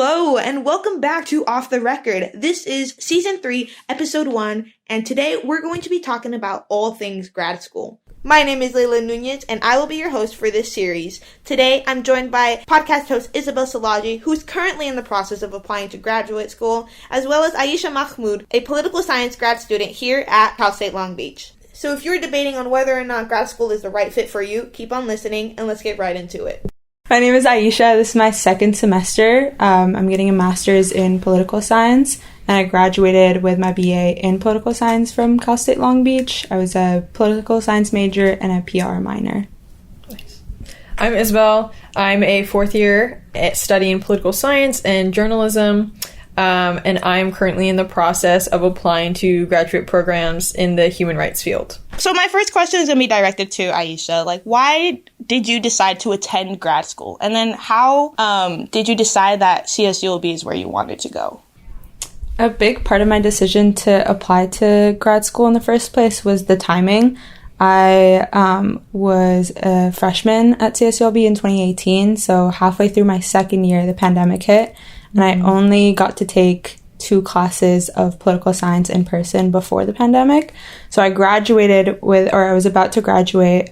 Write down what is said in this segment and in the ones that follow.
Hello, and welcome back to Off the Record. This is Season 3, Episode 1, and today we're going to be talking about all things grad school. My name is Leila Nunez, and I will be your host for this series. Today, I'm joined by podcast host Isabel Silagy, who's currently in the process of applying to graduate school, as well as Aesha Mahmoud, a political science grad student here at Cal State Long Beach. So if you're debating on whether or not grad school is the right fit for you, keep on listening, and let's get right into it. My name is Aesha. This is my second semester. I'm getting a master's in political science, and I graduated with my BA in political science from Cal State Long Beach. I was a political science major and a PR minor. Nice. I'm Isabel. I'm a fourth year studying political science and journalism, and I'm currently in the process of applying to graduate programs in the human rights field. So my first question is going to be directed to Aesha. Why did you decide to attend grad school? And then how did you decide that CSULB is where you wanted to go? A big part of my decision to apply to grad school in the first place was the timing. I was a freshman at CSULB in 2018, so halfway through my second year, the pandemic hit, and I only got to take 2 classes of political science in person before the pandemic. So I graduated I was about to graduate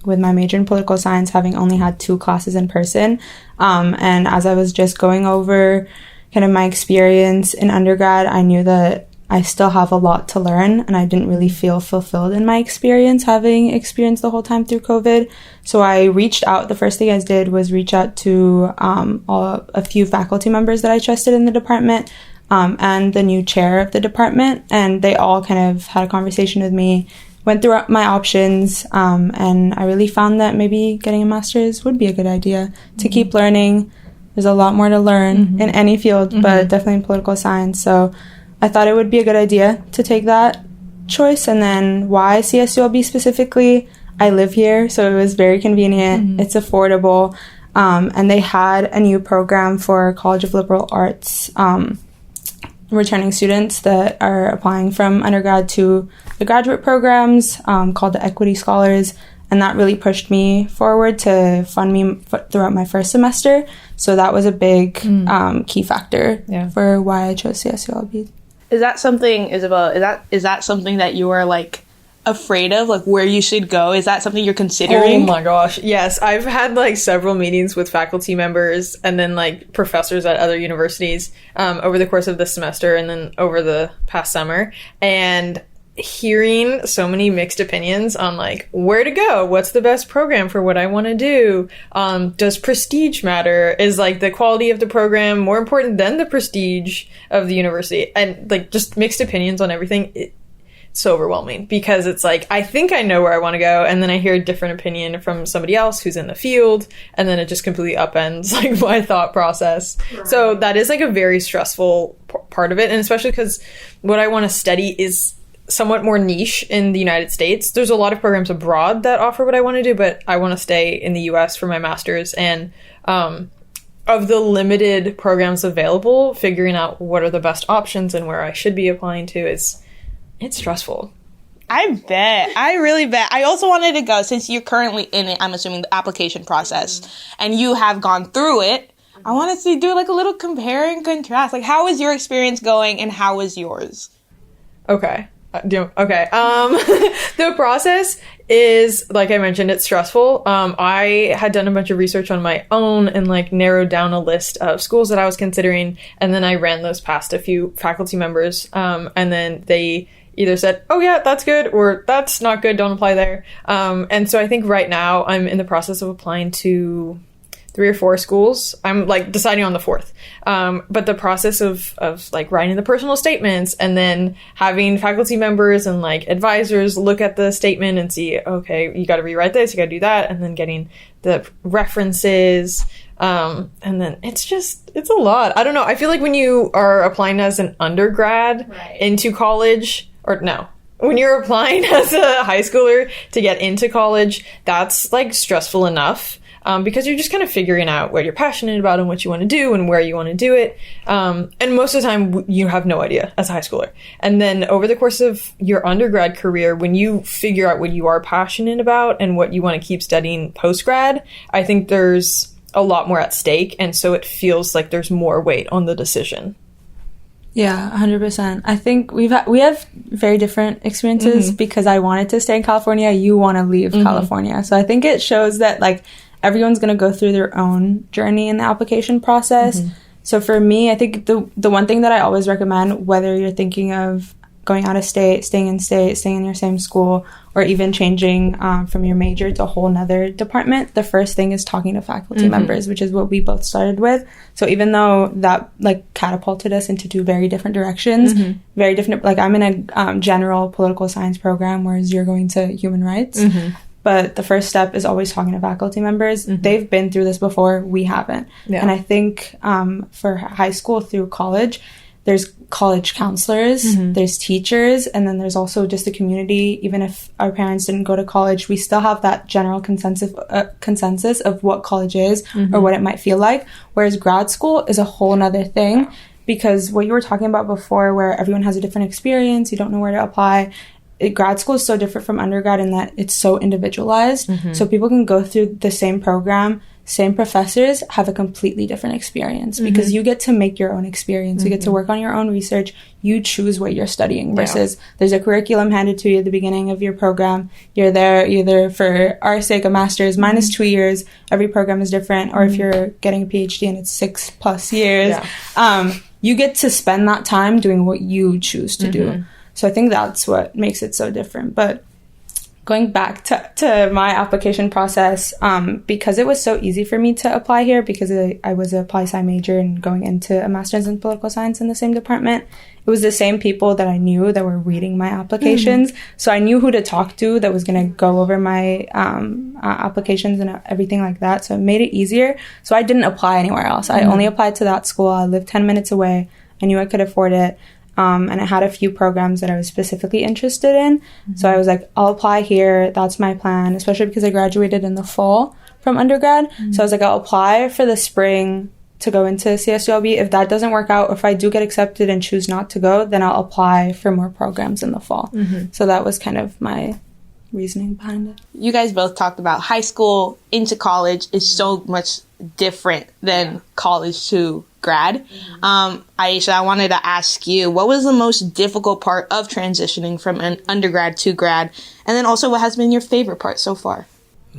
with my major in political science, having only had 2 classes in person. And as I was just going over kind of my experience in undergrad, I knew that I still have a lot to learn, and I didn't really feel fulfilled in my experience, having experienced the whole time through COVID. So I reached out. The first thing I did was reach out to a few faculty members that I trusted in the department, and the new chair of the department, and they all kind of had a conversation with me, went through my options, and I really found that maybe getting a master's would be a good idea to keep learning. There's a lot more to learn in any field, but definitely in political science. So I thought it would be a good idea to take that choice. And then why CSULB specifically? I live here, so it was very convenient. It's affordable, and they had a new program for College of Liberal Arts returning students that are applying from undergrad to the graduate programs called the Equity Scholars, and that really pushed me forward to fund me throughout my first semester. So that was a big key factor for why I chose CSULB. Is that something, Isabel, is that something that you are afraid of, where you should go? Is that something you're considering? Oh my gosh, yes. I've had several meetings with faculty members and then professors at other universities over the course of the semester and then over the past summer, and hearing so many mixed opinions on where to go, what's the best program for what I want to do, does prestige matter, is the quality of the program more important than the prestige of the university, and just mixed opinions on everything. It's so overwhelming because it's I think I know where I want to go, and then I hear a different opinion from somebody else who's in the field, and then it just completely upends my thought process. Right. So that is a very stressful part of it, and especially because what I want to study is somewhat more niche in the United States. There's a lot of programs abroad that offer what I want to do, but I want to stay in the US for my master's, and of the limited programs available, figuring out what are the best options and where I should be applying to it's stressful. I bet. I really bet. I also wanted to go, since you're currently in it, I'm assuming, the application process, and you have gone through it, I wanted to do a little compare and contrast. How is your experience going, and how is yours? Okay. The process is, like I mentioned, it's stressful. I had done a bunch of research on my own and narrowed down a list of schools that I was considering, and then I ran those past a few faculty members, and then they either said, oh yeah, that's good, or that's not good, don't apply there. And so I think right now I'm in the process of applying to 3 or 4 schools. I'm deciding on the 4th. But the process of writing the personal statements and then having faculty members and advisors look at the statement and see, okay, you got to rewrite this, you got to do that, and then getting the references. And then it's a lot. I don't know. I feel when you are applying as an undergrad into college, or no, when you're applying as a high schooler to get into college, that's stressful enough. Because you're just kind of figuring out what you're passionate about and what you want to do and where you want to do it. And most of the time, you have no idea as a high schooler. And then over the course of your undergrad career, when you figure out what you are passionate about and what you want to keep studying post-grad, I think there's a lot more at stake, and so it feels like there's more weight on the decision. Yeah, 100%. I think we have very different experiences because I wanted to stay in California. You want to leave California. So I think it shows that, like, everyone's going to go through their own journey in the application process. So for me, I think the one thing that I always recommend, whether you're thinking of going out of state, staying in your same school, or even changing from your major to a whole nother department, the first thing is talking to faculty members, which is what we both started with. So even though that, like, catapulted us into two very different directions, very different, like, I'm in a general political science program, whereas you're going to human rights. But the first step is always talking to faculty members. They've been through this before. We haven't. Yeah. And I think for high school through college, there's college counselors, there's teachers, and then there's also just the community. Even if our parents didn't go to college, we still have that general consensus of what college is or what it might feel like. Whereas grad school is a whole nother thing, because what you were talking about before, where everyone has a different experience, you don't know where to apply. Grad school is so different from undergrad in that it's so individualized. So people can go through the same program, same professors, have a completely different experience because you get to make your own experience. You get to work on your own research. You choose what you're studying versus there's a curriculum handed to you at the beginning of your program. You're there either for our sake, a master's. Mine is 2 years. Every program is different. Or if you're getting a PhD and it's 6+ years, you get to spend that time doing what you choose to do. So I think that's what makes it so different. But going back to my application process, because it was so easy for me to apply here because I was a poli-sci major and going into a master's in political science in the same department, it was the same people that I knew that were reading my applications. So I knew who to talk to that was going to go over my applications and everything like that. So it made it easier. So I didn't apply anywhere else. I only applied to that school. I lived 10 minutes away. I knew I could afford it. And I had a few programs that I was specifically interested in. So I was like, I'll apply here. That's my plan, especially because I graduated in the fall from undergrad. So I was like, I'll apply for the spring to go into CSULB. If that doesn't work out, if I do get accepted and choose not to go, then I'll apply for more programs in the fall. So that was kind of my reasoning behind it. You guys both talked about high school into college is so much different than college to grad. Aesha, I wanted to ask you, what was the most difficult part of transitioning from an undergrad to grad? And then also, what has been your favorite part so far?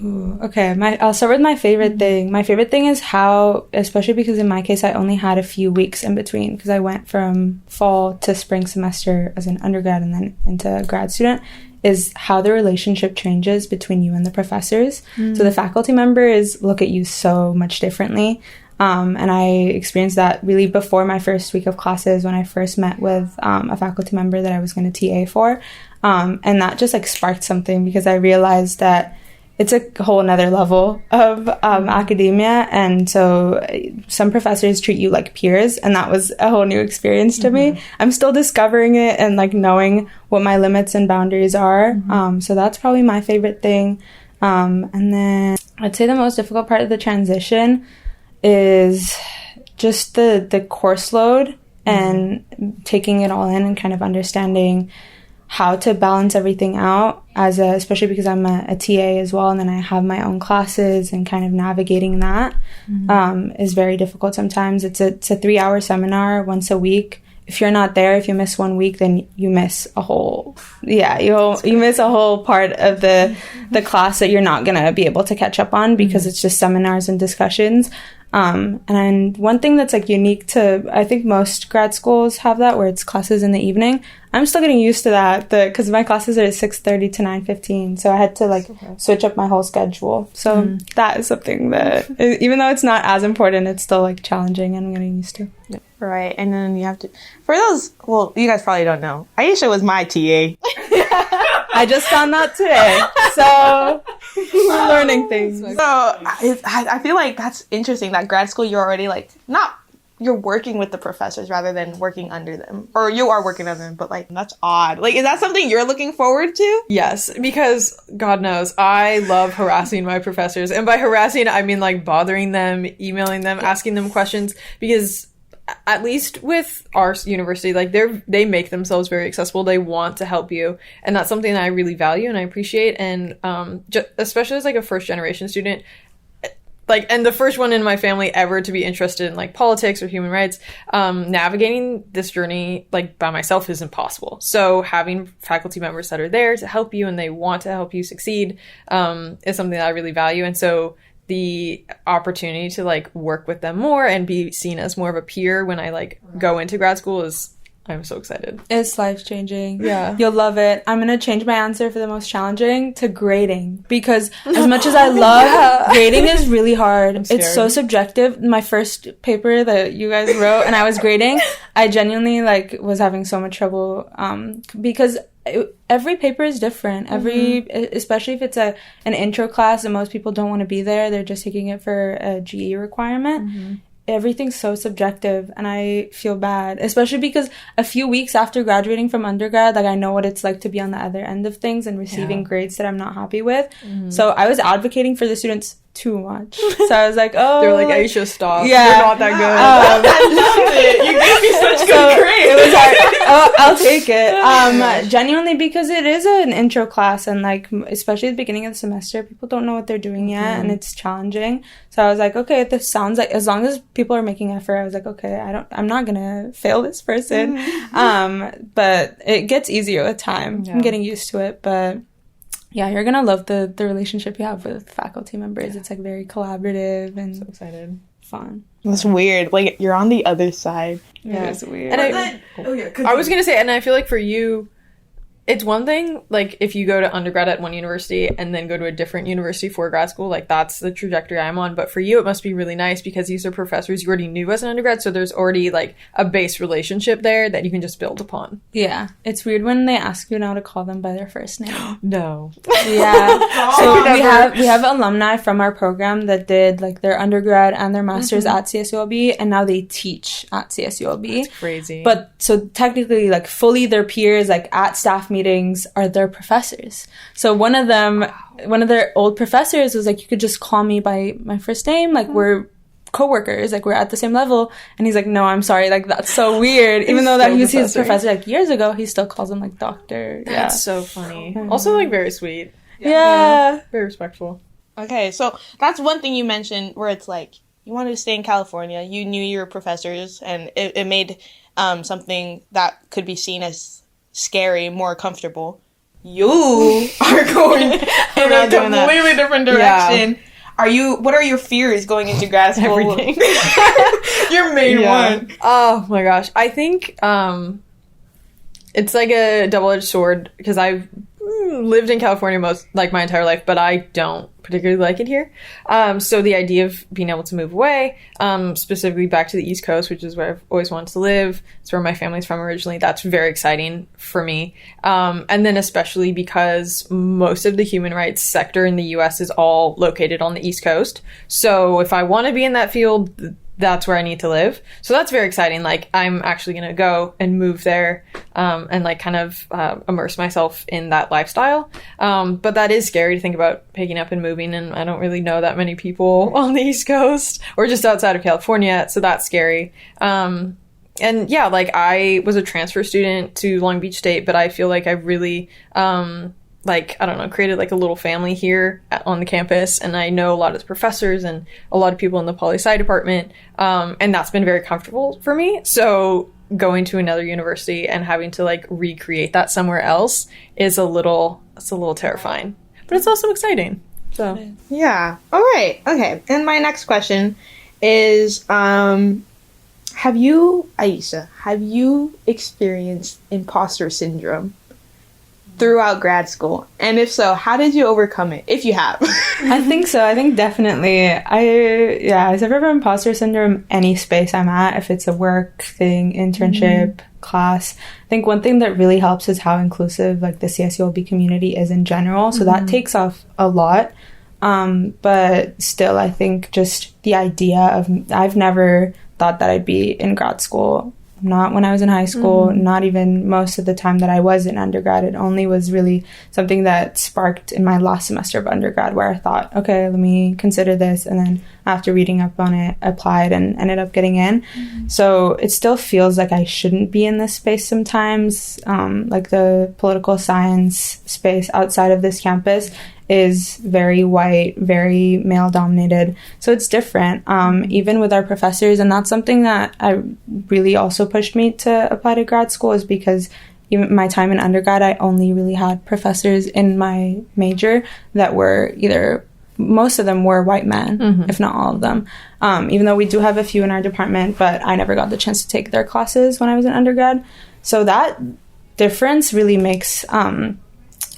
Ooh, okay, I'll start with my favorite thing. My favorite thing is how, especially because in my case, I only had a few weeks in between because I went from fall to spring semester as an undergrad and then into a grad student, is how the relationship changes between you and the professors. So the faculty members look at you so much differently. And I experienced that really before my first week of classes when I first met with a faculty member that I was going to TA for. And that just like sparked something because I realized that it's a whole nother level of academia. And so some professors treat you like peers, and that was a whole new experience to me. I'm still discovering it and like knowing what my limits and boundaries are. So that's probably my favorite thing. And then I'd say the most difficult part of the transition is just the course load and taking it all in and kind of understanding how to balance everything out especially because I'm a TA as well, and then I have my own classes, and kind of navigating that is very difficult sometimes. It's a 3-hour seminar once a week. If you're not there, if you miss 1 week, then you miss a whole you miss a whole part of the class that you're not gonna be able to catch up on because it's just seminars and discussions. And one thing that's like unique to, I think most grad schools have that, where it's classes in the evening. I'm still getting used to that because my classes are at 6:30 to 9:15, so I had to like switch up my whole schedule. So that is something that, even though it's not as important, it's still like challenging and I'm getting used to. Right, and then you have to, for those, well, you guys probably don't know, Aesha was my TA. I just found that today, so we're learning things. So I feel like that's interesting that grad school you're already like, you're working with the professors rather than working under them. Or you are working under them, but like, that's odd. Like, is that something you're looking forward to? Yes, because God knows, I love harassing my professors. And by harassing, I mean like bothering them, emailing them, asking them questions, because at least with our university, like they make themselves very accessible. They want to help you, and that's something that I really value and I appreciate. And especially as like a first generation student, like, and the first one in my family ever to be interested in like politics or human rights, navigating this journey like by myself is impossible. So having faculty members that are there to help you and they want to help you succeed is something that I really value. And so the opportunity to like work with them more and be seen as more of a peer when I like go into grad school I'm so excited. It's life-changing. Yeah. You'll love it. I'm going to change my answer for the most challenging to grading, because as much as I love grading is really hard. It's so subjective. My first paper that you guys wrote and I was grading, I genuinely like was having so much trouble because every paper is different. Especially if it's an intro class and most people don't want to be there. They're just taking it for a GE requirement. Everything's so subjective and I feel bad, especially because a few weeks after graduating from undergrad, like I know what it's like to be on the other end of things and receiving grades that I'm not happy with. So I was advocating for the students too much. So I was like, oh, they're like, Aesha, stop. Yeah. You're not that good. I love it. You gave me such good grades. It was like, I'll take it. Genuinely, because it is an intro class and like, especially at the beginning of the semester, people don't know what they're doing yet and it's challenging. So I was like, okay, this sounds like, as long as people are making effort, I was like, okay, I'm not gonna fail this person. But it gets easier with time. I'm getting used to it, but yeah, you're gonna love the relationship you have with faculty members. It's like very collaborative and so excited. Fun. That's weird. Like, you're on the other side. Yeah, it's weird. And I was gonna say, and I feel like for you, it's one thing, like, if you go to undergrad at one university and then go to a different university for grad school, like, that's the trajectory I'm on. But for you, it must be really nice because these are professors you already knew as an undergrad, so there's already, like, a base relationship there that you can just build upon. Yeah. It's weird when they ask you now to call them by their first name. No. Yeah. So we have alumni from our program that did, like, their undergrad and their master's at CSULB, and now they teach at CSULB. That's crazy. But, so technically, like, fully their peers, like, at staff meetings are their professors. So one of their old professors was like, you could just call me by my first name, like we're co-workers, like we're at the same level. And he's like, no, I'm sorry, like that's so weird. Even though that he was his professor like years ago, he still calls him like doctor. That's so funny. Also like very sweet. Yeah. Very respectful. Okay, so that's one thing you mentioned where it's like you wanted to stay in California, you knew your professors, and it made something that could be seen as scary more comfortable. You are going in a completely different direction. What are your fears going into grad school? Everything. Your main one. Oh my gosh. I think it's like a double-edged sword because I've lived in California my entire life, but I don't particularly like it here. So the idea of being able to move away, specifically back to the East Coast, which is where I've always wanted to live, it's where my family's from originally, that's very exciting for me. And then especially because most of the human rights sector in the US is all located on the East Coast. So if I want to be in that field, that's where I need to live. So that's very exciting. Like, I'm actually going to go and move there and, like, kind of immerse myself in that lifestyle. But that is scary to think about picking up and moving, and I don't really know that many people on the East Coast or just outside of California, so that's scary. And, yeah, like, I was a transfer student to Long Beach State, but I feel like I've really... created like a little family here on the campus, and I know a lot of the professors and a lot of people in the poli-sci department, and that's been very comfortable for me. So going to another university and having to like recreate that somewhere else is a little terrifying, but it's also exciting. So yeah. All right. Okay. And my next question is, have you experienced imposter syndrome throughout grad school? And if so, how did you overcome it, if you have? I think so. I think definitely. I suffer from imposter syndrome any space I'm at, if it's a work thing, internship, class. I think one thing that really helps is how inclusive like the CSULB community is in general. So that takes off a lot. But still, I think just the idea of, I've never thought that I'd be in grad school. Not when I was in high school, not even most of the time that I was in undergrad. It only was really something that sparked in my last semester of undergrad where I thought, okay, let me consider this. And then after reading up on it, applied and ended up getting in. So it still feels like I shouldn't be in this space sometimes, like the political science space outside of this campus. is very white, very male dominated. So it's different, even with our professors. And that's something that I really also pushed me to apply to grad school, is because even my time in undergrad, I only really had professors in my major that were most of them were white men, if not all of them. Even though we do have a few in our department, but I never got the chance to take their classes when I was in undergrad. So that difference really makes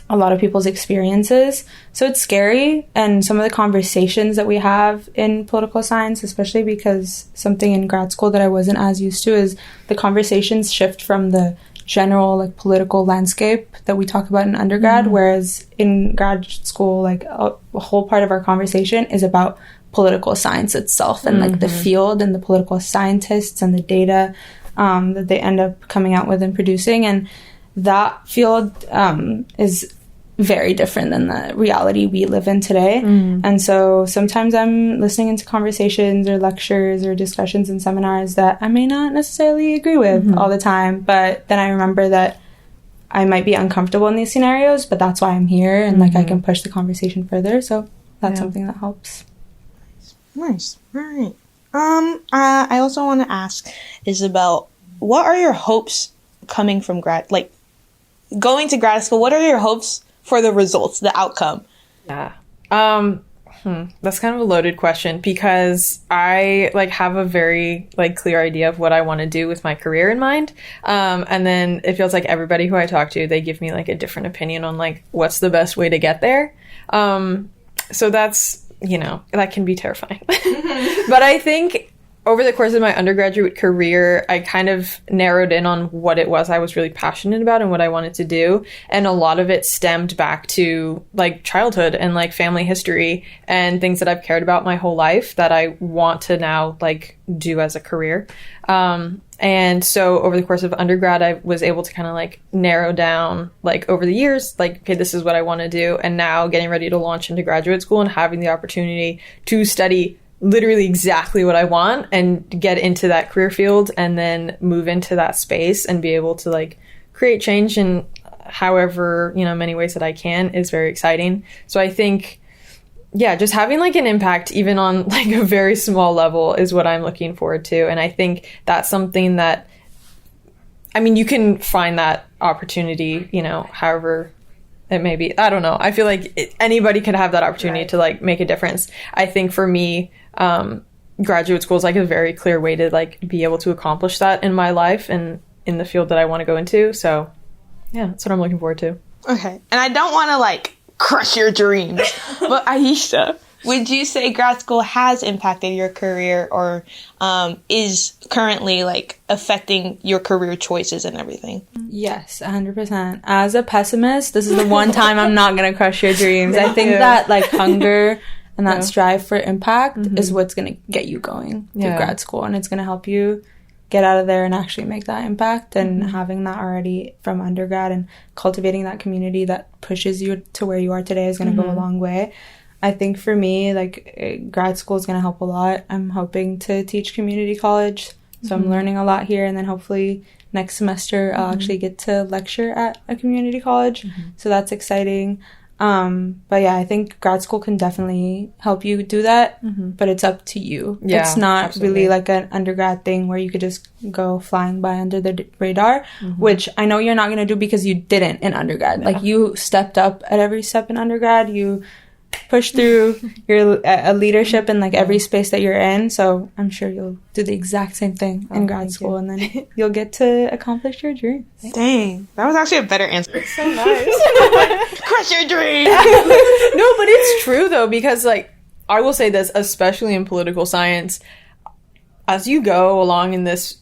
a lot of people's experiences. So it's scary. And some of the conversations that we have in political science, especially because something in grad school that I wasn't as used to, is the conversations shift from the general like political landscape that we talk about in undergrad, whereas in grad school, like a whole part of our conversation is about political science itself and like the field and the political scientists and the data that they end up coming out with and producing. And that field is very different than the reality we live in today. And so sometimes I'm listening into conversations or lectures or discussions and seminars that I may not necessarily agree with all the time, but then I remember that I might be uncomfortable in these scenarios, but that's why I'm here, and like I can push the conversation further. So that's something that helps. Nice. All right. I also want to ask Isabel, what are your hopes coming from going to grad school? What are your hopes for the results, the outcome? Yeah. That's kind of a loaded question, because I have a very clear idea of what I want to do with my career in mind. And then it feels like everybody who I talk to, they give me a different opinion on what's the best way to get there. So that's, that can be terrifying. But I think over the course of my undergraduate career, I kind of narrowed in on what it was I was really passionate about and what I wanted to do. And a lot of it stemmed back to childhood and family history and things that I've cared about my whole life that I want to now do as a career. And so over the course of undergrad, I was able to kind of narrow down over the years, okay, this is what I want to do. And now getting ready to launch into graduate school and having the opportunity to study literally exactly what I want and get into that career field and then move into that space and be able to create change in however, many ways that I can is very exciting. So I think, just having an impact even on a very small level is what I'm looking forward to. And I think that's something that, you can find that opportunity, however it may be. I don't know. I feel like anybody could have that opportunity to make a difference. I think for me, graduate school is a very clear way to be able to accomplish that in my life and in the field that I want to go into. So yeah, that's what I'm looking forward to. Okay. And I don't want to crush your dreams, but Aesha, would you say grad school has impacted your career or is currently affecting your career choices and everything? Yes, 100%. As a pessimist, this is the one time I'm not going to crush your dreams. I think that hunger and that strive for impact is what's going to get you going through grad school, and it's going to help you get out of there and actually make that impact. And having that already from undergrad and cultivating that community that pushes you to where you are today is going to go a long way. I think for me, grad school is going to help a lot. I'm hoping to teach community college, so I'm learning a lot here, and then hopefully next semester I'll actually get to lecture at a community college, so that's exciting. But yeah, I think grad school can definitely help you do that, but it's up to you. Yeah, it's not really an undergrad thing where you could just go flying by under the radar, which I know you're not going to do because you didn't in undergrad. You stepped up at every step in undergrad. You push through your leadership in every space that you're in, so I'm sure you'll do the exact same thing in grad school, and then you'll get to accomplish your dreams. Dang, that was actually a better answer. So nice. Crush your dream. No, but it's true though, because I will say this, especially in political science, as you go along in this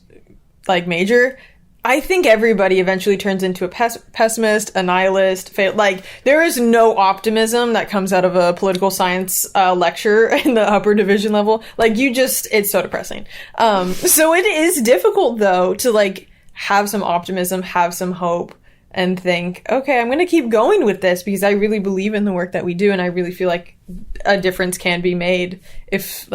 major, I think everybody eventually turns into a pessimist, a nihilist. There is no optimism that comes out of a political science lecture in the upper division level. It's so depressing. So it is difficult, though, to, have some optimism, have some hope, and think, okay, I'm going to keep going with this because I really believe in the work that we do, and I really feel like a difference can be made if,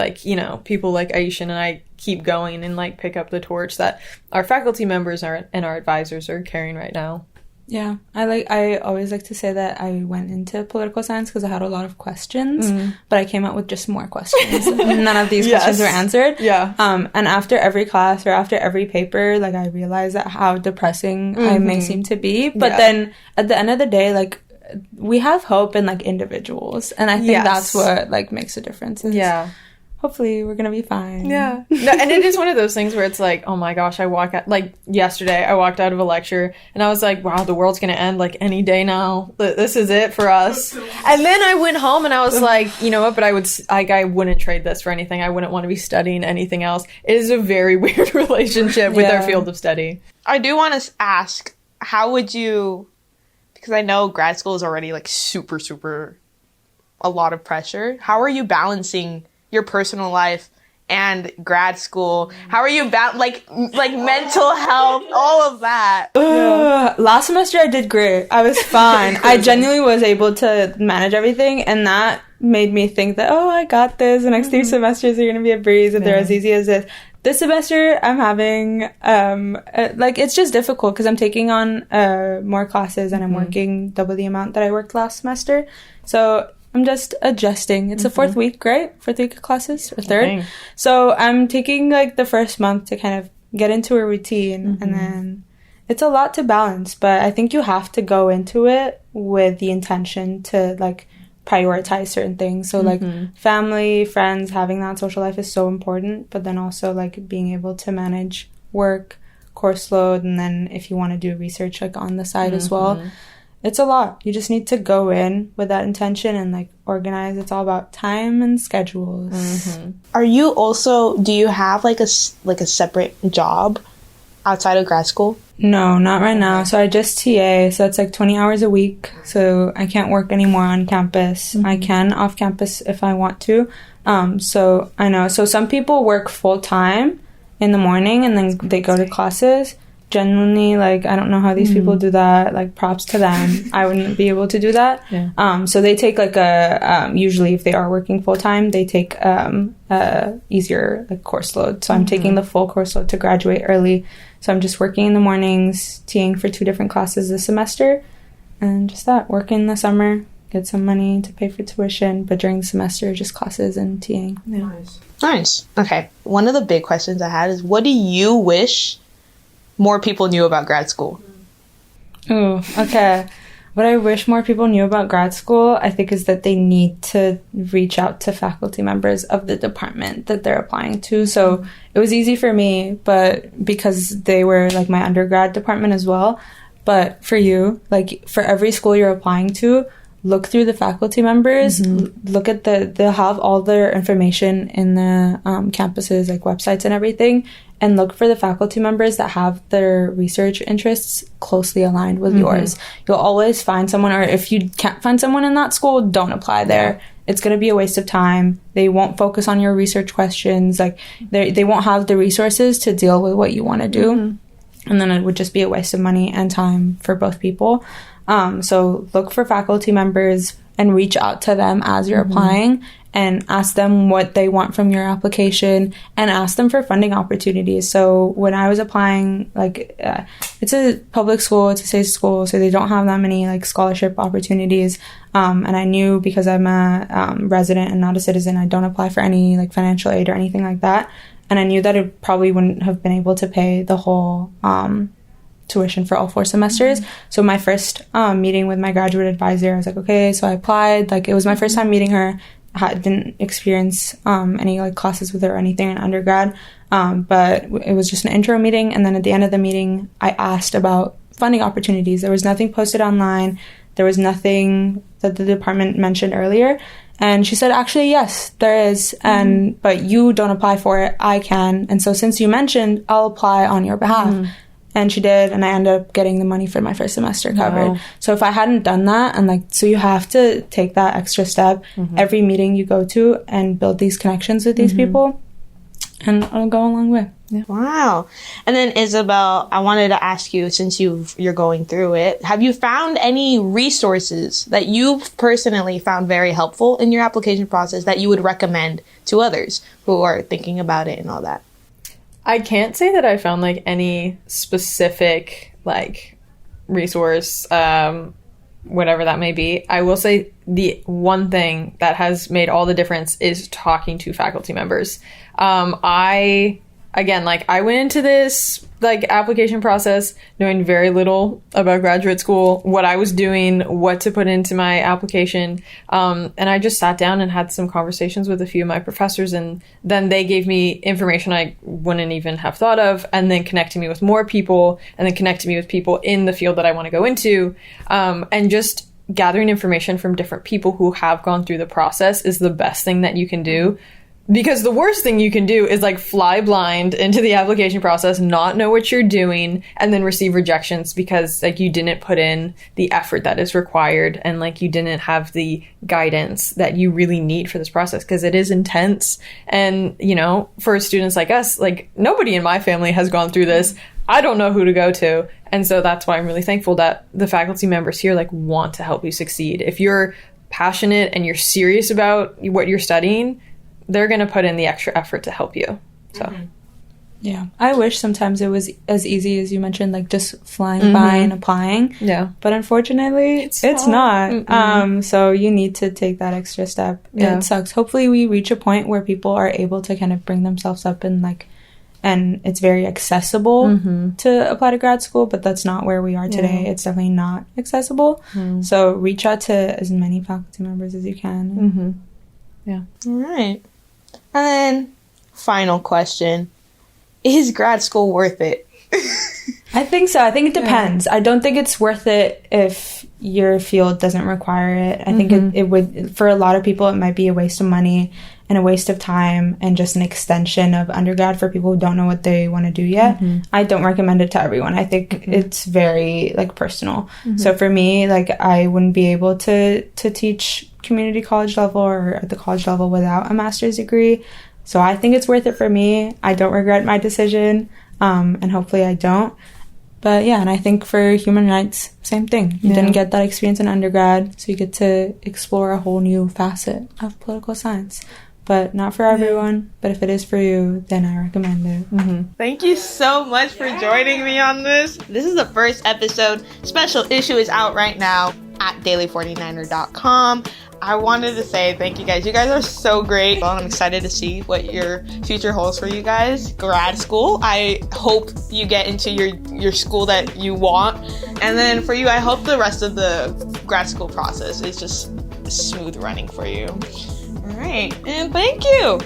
people like Aesha and I keep going and, pick up the torch that our faculty members and our advisors are carrying right now. Yeah, I always like to say that I went into political science because I had a lot of questions, but I came out with just more questions. None of these questions were answered. Yeah. And after every class or after every paper, like, I realized that how depressing I may seem to be. But then at the end of the day, like, we have hope in, like, individuals, and I think that's what, like, makes a difference. Yeah. Hopefully we're gonna be fine. Yeah. No, and it is one of those things where it's like, oh my gosh, like yesterday I walked out of a lecture and I was like, wow, the world's gonna end like any day now. This is it for us. And then I went home and I was like, you know what, but I wouldn't trade this for anything. I wouldn't want to be studying anything else. It is a very weird relationship with our field of study. I do want to ask, how would you, because I know grad school is already like super a lot of pressure. How are you balancing your personal life and grad school? How are you like mental health, all of that? Last semester I did great. I was fine. I genuinely was able to manage everything, and that made me think that, oh, I got this. The next 3 semesters are going to be a breeze if they're as easy as this. This semester I'm having, like, it's just difficult because I'm taking on more classes and I'm working double the amount that I worked last semester. So I'm just adjusting. It's the 4th week, right? 4th week of classes, or 3rd. Dang. So I'm taking, like, the first month to kind of get into a routine, and then it's a lot to balance. But I think you have to go into it with the intention to, like, prioritize certain things. So, like, family, friends, having that social life is so important. But then also, like, being able to manage work, course load, and then if you want to do research, like, on the side as well. It's a lot. You just need to go in with that intention and, like, organize. It's all about time and schedules. Are you also, do you have like a separate job outside of grad school? No, not right now. So I just TA, so it's like 20 hours a week. So I can't work anymore on campus. I can off campus if I want to. So I know. So some people work full time in the morning and then they go to classes. Genuinely, like, I don't know how these people do that. Like, props to them. I wouldn't be able to do that. So they take, like, usually if they are working full time, they take easier, like, course load. So I'm taking the full course load to graduate early. So I'm just working in the mornings, TAing for 2 different classes this semester, and just that, work in the summer, get some money to pay for tuition, but during the semester, just classes and TAing. Nice. Okay. One of the big questions I had is, what do you wish more people knew about grad school? Ooh, okay. What I wish more people knew about grad school, I think, is that they need to reach out to faculty members of the department that they're applying to. So it was easy for me, but because they were, like, my undergrad department as well. But for you, like, for every school you're applying to, look through the faculty members, look at they'll have all their information in the campuses, like, websites and everything, and look for the faculty members that have their research interests closely aligned with yours. You'll always find someone, or if you can't find someone in that school, don't apply there. It's going to be a waste of time. They won't focus on your research questions. Like, they won't have the resources to deal with what you want to do. And then it would just be a waste of money and time for both people. So look for faculty members and reach out to them as you're applying, and ask them what they want from your application, and ask them for funding opportunities. So when I was applying, like, it's a public school, it's a state school, so they don't have that many, like, scholarship opportunities. And I knew, because I'm a resident and not a citizen, I don't apply for any, like, financial aid or anything like that. And I knew that I probably wouldn't have been able to pay the whole tuition for all 4 semesters. So my first meeting with my graduate advisor, I was like, okay, so I applied. Like, it was my first time meeting her. I didn't experience any, like, classes with her or anything in undergrad, but it was just an intro meeting. And then at the end of the meeting, I asked about funding opportunities. There was nothing posted online. There was nothing that the department mentioned earlier. And she said, actually, yes, there is. But you don't apply for it. I can. And so since you mentioned, I'll apply on your behalf. And she did, and I ended up getting the money for my first semester covered. Wow. So if I hadn't done that, and, like, so you have to take that extra step every meeting you go to and build these connections with these people, and it'll go a long way. Yeah. Wow. And then, Isabel, I wanted to ask you, since you're going through it, have you found any resources that you've personally found very helpful in your application process that you would recommend to others who are thinking about it and all that? I can't say that I found, like, any specific, like, resource, whatever that may be. I will say the one thing that has made all the difference is talking to faculty members. I went into this application process knowing very little about graduate school, what I was doing, what to put into my application. And I just sat down and had some conversations with a few of my professors, and then they gave me information I wouldn't even have thought of, and then connected me with more people, and then connected me with people in the field that I want to go into. And just gathering information from different people who have gone through the process is the best thing that you can do. Because the worst thing you can do is fly blind into the application process, not know what you're doing, and then receive rejections because you didn't put in the effort that is required, and you didn't have the guidance that you really need for this process, because it is intense. And, for students like us, nobody in my family has gone through this. I don't know who to go to. And so that's why I'm really thankful that the faculty members here want to help you succeed. If you're passionate and you're serious about what you're studying, they're going to put in the extra effort to help you. So, yeah. I wish sometimes it was as easy as you mentioned, just flying by and applying. Yeah. But unfortunately, it's not. So you need to take that extra step. Yeah. It sucks. Hopefully we reach a point where people are able to kind of bring themselves up and it's very accessible to apply to grad school, but that's not where we are today. It's definitely not accessible. So reach out to as many faculty members as you can. Yeah. All right. And then, final question. Is grad school worth it? I think so. I think it depends. I don't think it's worth it if your field doesn't require it. I think it would, for a lot of people, it might be a waste of money and a waste of time and just an extension of undergrad for people who don't know what they want to do yet. I don't recommend it to everyone. I think it's very personal. So for me, I wouldn't be able to teach community college level or at the college level without a master's degree. So I think it's worth it for me. I don't regret my decision, and hopefully I don't. But yeah, and I think for human rights, same thing. You didn't get that experience in undergrad, so you get to explore a whole new facet of political science. But not for everyone. But if it is for you, then I recommend it. Thank you so much for joining me on this. This is the first episode. Special issue is out right now at daily49er.com. I wanted to say thank you guys. You guys are so great. Well, I'm excited to see what your future holds for you guys. Grad school, I hope you get into your school that you want. And then for you, I hope the rest of the grad school process is just smooth running for you. All right. And thank you.